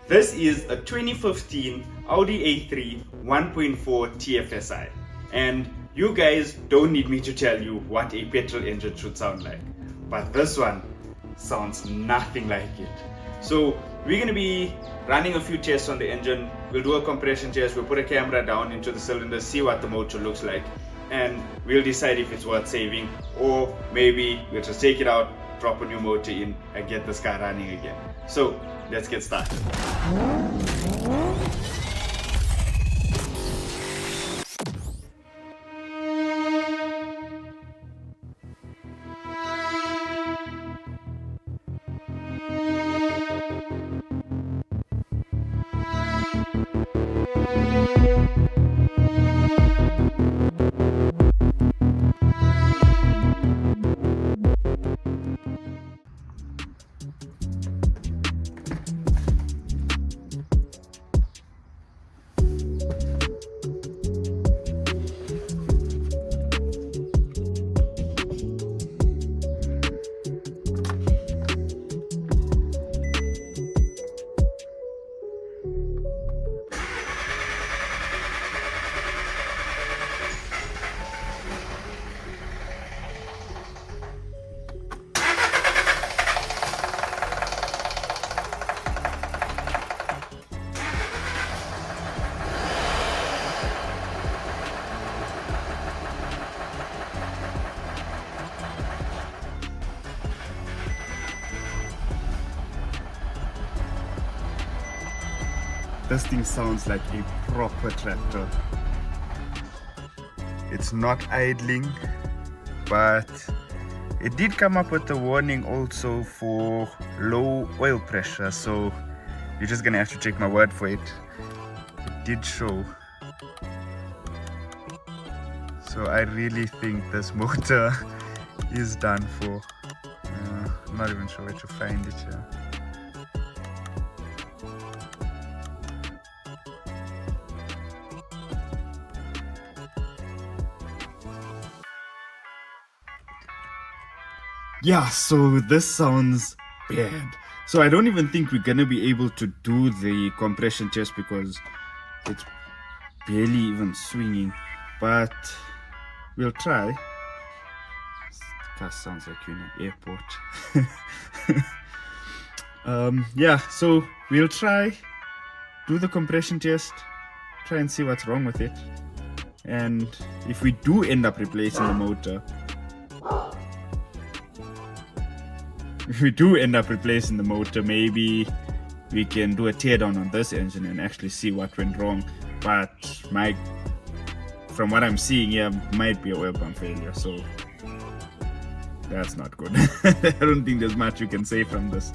This is a 2015 Audi A3 1.4 TFSI, and you guys don't need me to tell you what a petrol engine should sound like, but this one sounds nothing like it. So we're going to be running a few tests on the engine. We'll do a compression test, we'll put a camera down into the cylinder, see what the motor looks like, and we'll decide if it's worth saving, or maybe we'll just take it out, drop a new motor in, and get this car running again. So let's get started. This thing sounds like a proper tractor. It's not idling, but it did come up with a warning also for low oil pressure, so you're just gonna have to take my word for it. It did show. So I really think this motor is done for. I'm not even sure where to find it here. Yeah, so this sounds bad. So I don't even think we're gonna be able to do the compression test because it's barely even swinging, but we'll try. This car sounds like you're in an airport. Yeah, so we'll try, do the compression test, try and see what's wrong with it. And if we do end up replacing the motor, maybe we can do a teardown on this engine and actually see what went wrong. But from what I'm seeing here, might be a oil pump failure, so that's not good. I don't think there's much you can say from this.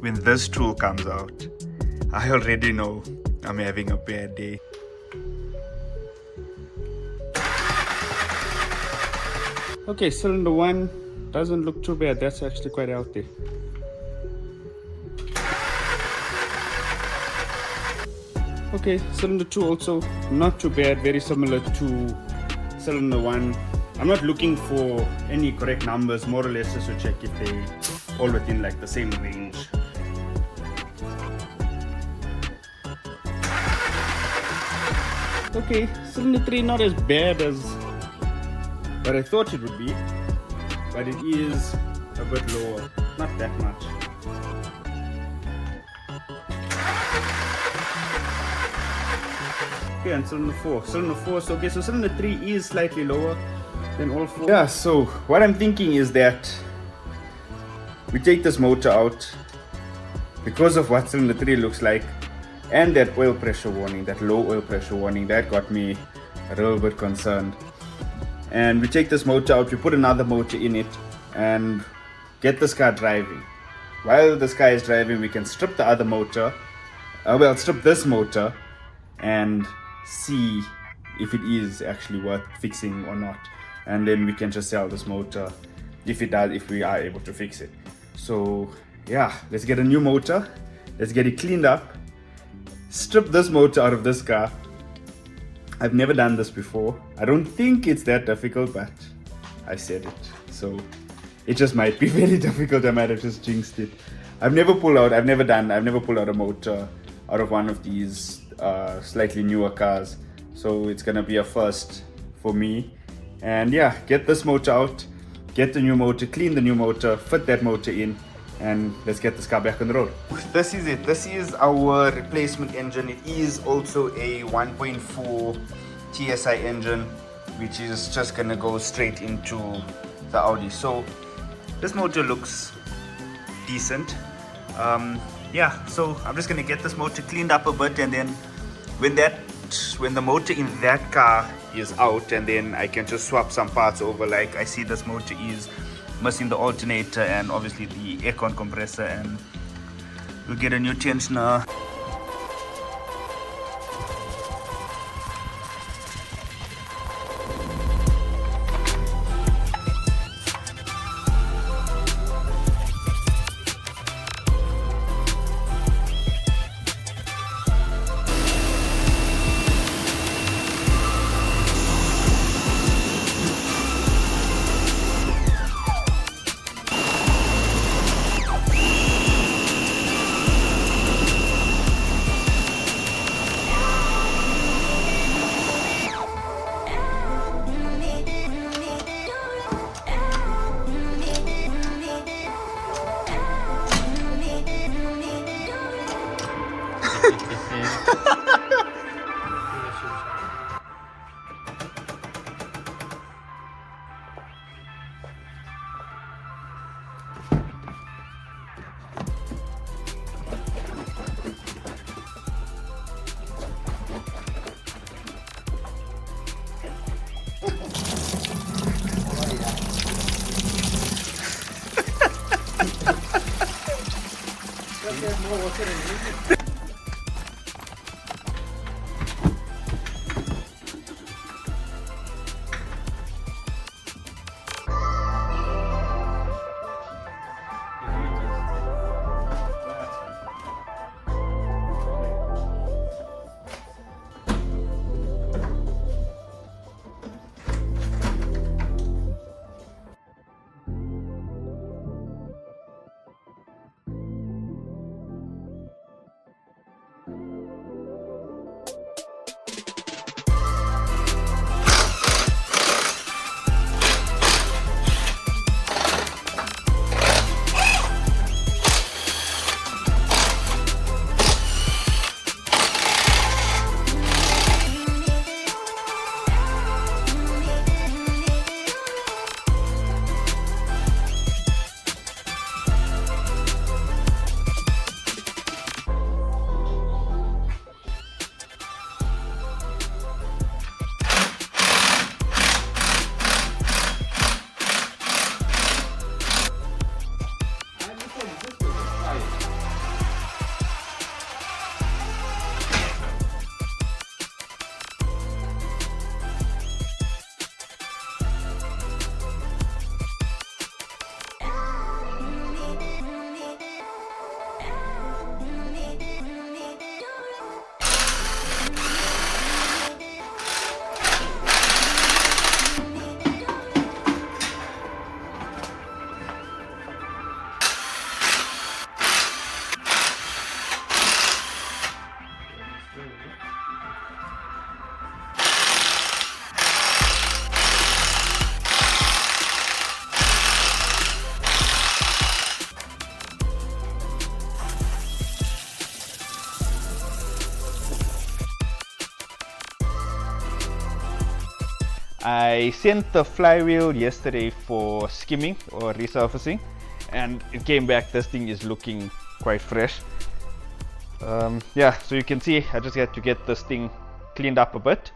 When this tool comes out, I already know I'm having a bad day. Okay, cylinder 1 doesn't look too bad. That's actually quite healthy. Okay, cylinder 2 also not too bad, very similar to cylinder 1. I'm not looking for any correct numbers, more or less just to check if they all within like the same range. Okay, cylinder 3 not as bad as what I thought it would be, but it is a bit lower, not that much. Okay, and cylinder 4. So okay, so cylinder 3 is slightly lower than all 4. Yeah, so what I'm thinking is that we take this motor out because of what cylinder 3 looks like, and that oil pressure warning, that low oil pressure warning, that got me a little bit concerned. and we take this motor out, we put another motor in it and get this car driving. While this car is driving, we can strip the other motor, strip this motor and see if it is actually worth fixing or not, and then we can just sell this motor if we are able to fix it. So yeah, let's get a new motor, let's get it cleaned up, strip this motor out of this car. I've never done this before. I don't think it's that difficult, but I said it, so it just might be very difficult. I might have just jinxed it. I've never pulled out a motor out of one of these slightly newer cars, so it's gonna be a first for me. And yeah, get this motor out, get the new motor, clean the new motor, fit that motor in, and let's get this car back on the road. This is it. This is our replacement engine. It is also a 1.4 TSI engine, which is just gonna go straight into the Audi. So this motor looks decent. Yeah, so I'm just gonna get this motor cleaned up a bit, and then when the motor in that car is out, and then I can just swap some parts over. Like I see this motor is missing the alternator and obviously the aircon compressor, and we'll get a new tensioner. I sent the flywheel yesterday for skimming or resurfacing, and it came back. This thing is looking quite fresh. Yeah, so you can see I just had to get this thing cleaned up a bit,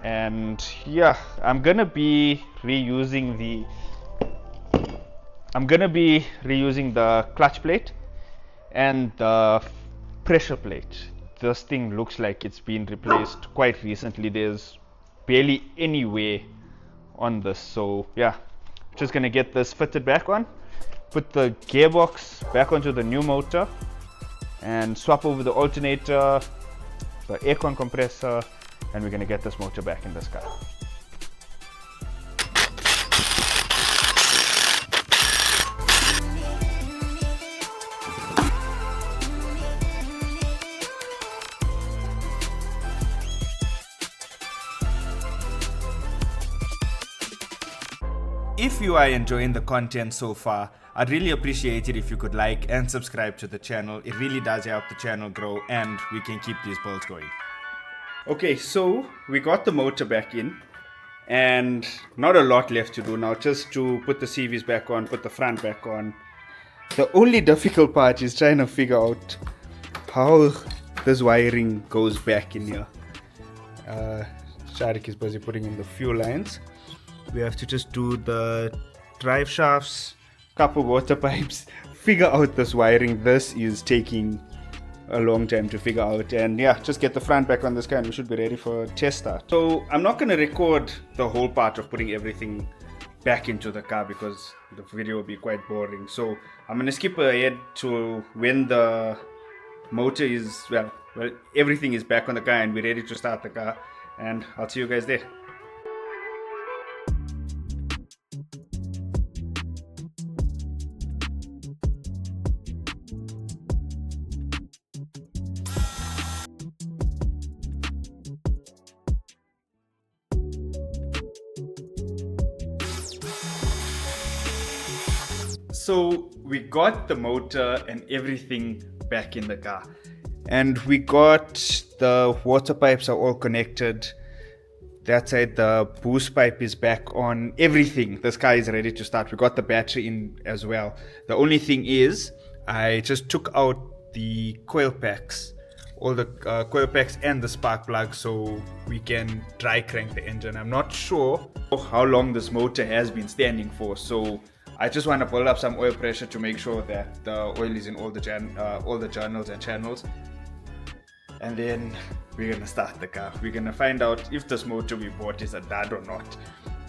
And yeah, I'm gonna be reusing the clutch plate and the pressure plate. This thing looks like it's been replaced quite recently. There's barely any wear on this, so yeah, just gonna get this fitted back on, put the gearbox back onto the new motor, and swap over the alternator, the aircon compressor, and we're gonna get this motor back in this car. If you are enjoying the content so far, I'd really appreciate it if you could like and subscribe to the channel. It really does help the channel grow and we can keep these builds going. Okay, so we got the motor back in and not a lot left to do now, just to put the CVs back on, put the front back on. The only difficult part is trying to figure out how this wiring goes back in here. Sharik is busy putting in the fuel lines. We have to just do the drive shafts, couple water pipes, figure out this wiring. This is taking a long time to figure out, and yeah, just get the front back on this car and we should be ready for test start. So I'm not going to record the whole part of putting everything back into the car because the video will be quite boring. So I'm going to skip ahead to when the motor is, well, everything is back on the car and we're ready to start the car, and I'll see you guys there. So we got the motor and everything back in the car, and we got the water pipes are all connected. That side, the boost pipe is back on. Everything, this car is ready to start. We got the battery in as well. The only thing is I just took out the coil packs, all the coil packs and the spark plug, so we can dry crank the engine. I'm not sure how long this motor has been standing for, so I just want to build up some oil pressure to make sure that the oil is in all the journals and channels, and then we're gonna start the car. We're gonna find out if this motor we bought is a dud or not.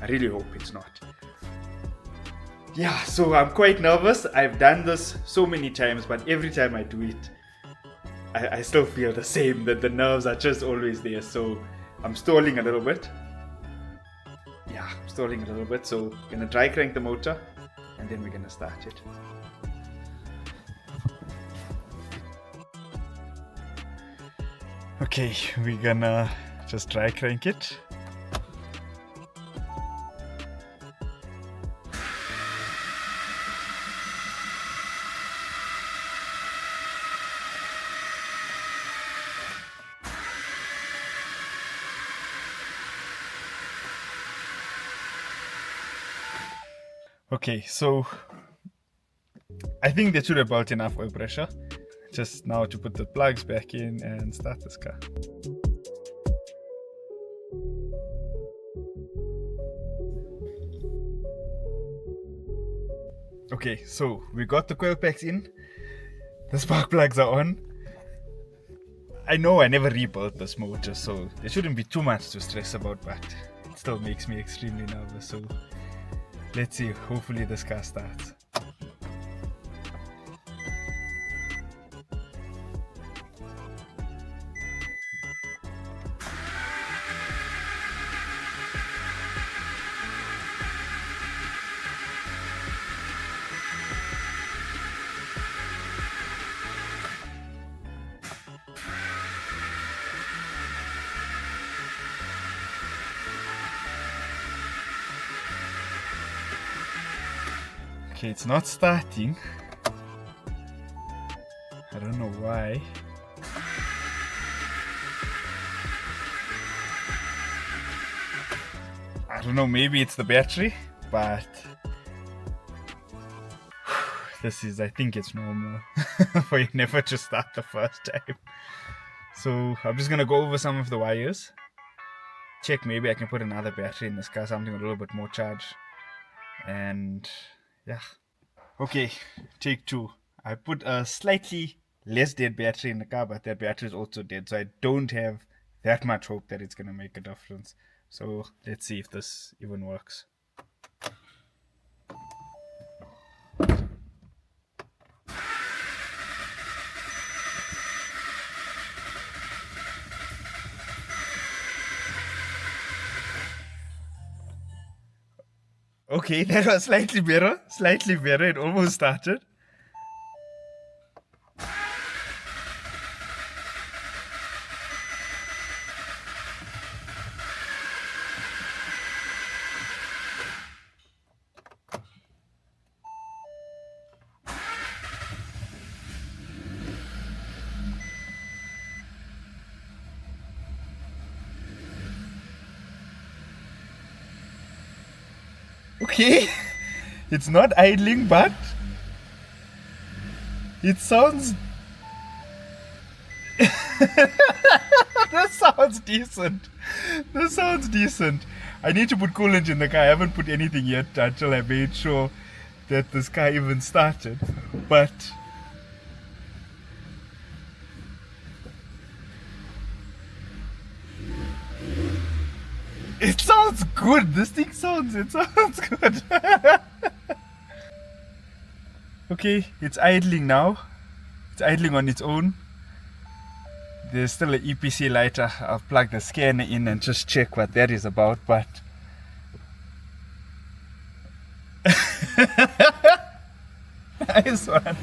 I really hope it's not. Yeah, so I'm quite nervous. I've done this so many times, but every time I do it, I still feel the same, that the nerves are just always there. So I'm stalling a little bit. Yeah, I'm stalling a little bit. So I'm gonna dry crank the motor and then we're gonna start it. Okay, we're gonna just dry crank it. Okay, so I think that should have built enough oil pressure. Just now to put the plugs back in and start this car. Okay, so we got the coil packs in. The spark plugs are on. I know I never rebuilt this motor, so there shouldn't be too much to stress about, but it still makes me extremely nervous. So let's see, hopefully this car starts. Okay, it's not starting. I don't know why. I don't know, maybe it's the battery, but this is, I think it's normal for you never to start the first time. So I'm just gonna go over some of the wires. check maybe I can put another battery in this car, something a little bit more charged. And yeah. Okay, take two. I put a slightly less dead battery in the car, but that battery is also dead, so I don't have that much hope that it's gonna make a difference. So let's see if this even works. Okay, that was slightly better. Slightly better. It almost started. Okay, it's not idling, but it sounds. That sounds decent. That sounds decent. I need to put coolant in the car. I haven't put anything yet until I made sure that this car even started. But it sounds good. This thing sounds. It sounds good. Okay, it's idling now. It's idling on its own. There's still an EPC lighter. I'll plug the scanner in and just check what that is about, but nice one.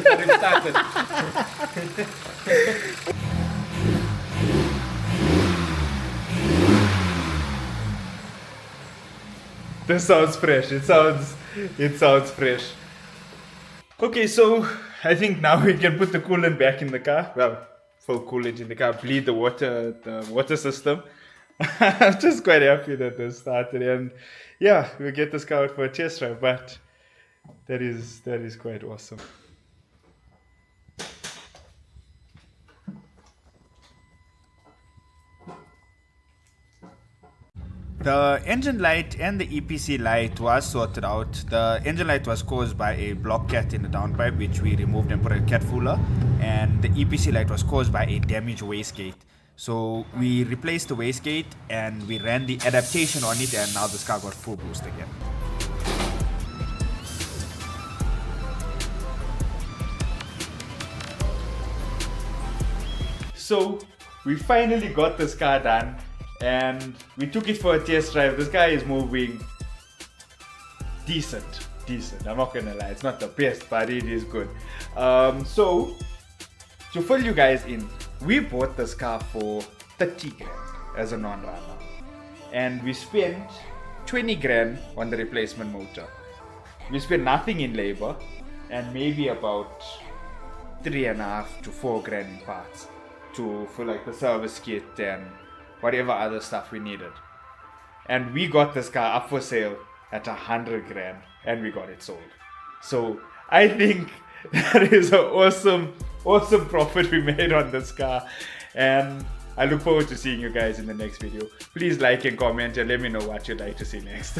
Got him started. This sounds fresh. It sounds fresh. Okay, so I think now we can put the coolant back in the car. Well, full coolant in the car. Bleed the water system. I'm just quite happy that this started, and yeah, we'll get this car out for a test drive. But that is quite awesome. The engine light and the EPC light was sorted out. The engine light was caused by a block cat in the downpipe, which we removed and put a cat fooler, and the EPC light was caused by a damaged wastegate. So we replaced the wastegate and we ran the adaptation on it, and now this car got full boost again. So we finally got this car done, and we took it for a test drive. This car is moving decent. I'm not gonna lie, it's not the best, but it is good. So to fill you guys in, we bought this car for 30 grand as a non-runner, and we spent 20 grand on the replacement motor. We spent nothing in labor, and maybe about 3.5 to 4 grand in parts for like the service kit and whatever other stuff we needed. And we got this car up for sale at 100 grand, and we got it sold. So I think that is an awesome profit we made on this car, and I look forward to seeing you guys in the next video. Please like and comment and let me know what you'd like to see next.